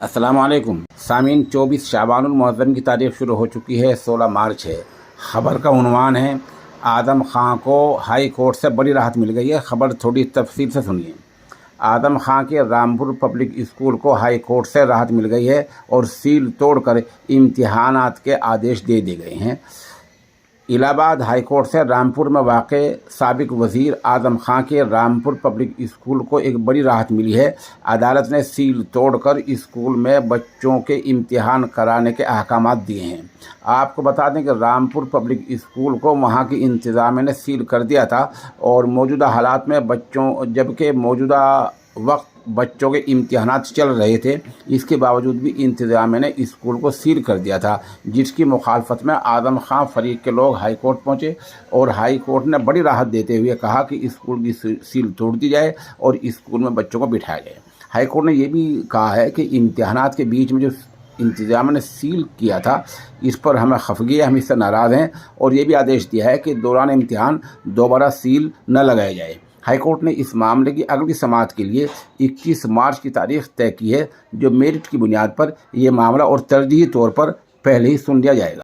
अस्सलाम वालेकुम सामीन। 24 शाबानुल मुअज़्ज़म की तारीख़ शुरू हो चुकी है, 16 मार्च है। ख़बर का उन्वान है, आदम खां को हाई कोर्ट से बड़ी राहत मिल गई है। ख़बर थोड़ी तफसील से सुनिए। आदम खां के रामपुर पब्लिक स्कूल को हाई कोर्ट से राहत मिल गई है और सील तोड़कर इम्तिहानात के आदेश दे दिए गए हैं। इलाहाबाद हाई कोर्ट से रामपुर में वाक़े साबिक वज़ीर आदम खां के रामपुर पब्लिक स्कूल को एक बड़ी राहत मिली है। अदालत ने सील तोड़कर स्कूल में बच्चों के इम्तिहान कराने के अहकामात दिए हैं। आपको बता दें कि रामपुर पब्लिक स्कूल को वहां की इंतज़ामिया ने सील कर दिया था और मौजूदा हालात में जबकि मौजूदा वक्त बच्चों के इम्तिहानात चल रहे थे, इसके बावजूद भी इंतज़ामिया ने स्कूल को सील कर दिया था, जिसकी मुखालफत में आदम खां फरीक के लोग हाई कोर्ट पहुँचे और हाई कोर्ट ने बड़ी राहत देते हुए कहा कि स्कूल की सील तोड़ दी जाए और स्कूल में बच्चों को बिठाया जाए। हाई कोर्ट ने यह भी कहा है कि इम्तिहानात के बीच में जो इंतज़ामिया ने सील किया था, इस पर हमें खफगी है, हम इससे नाराज़ हैं और ये भी आदेश दिया है कि दौरान इम्तिहान दोबारा सील न लगाया जाए। हाई कोर्ट ने इस मामले की अगली समाअत के लिए 21 मार्च की तारीख तय की है, जो मेरिट की बुनियाद पर यह मामला और तरजीही तौर पर पहले ही सुन लिया जाएगा।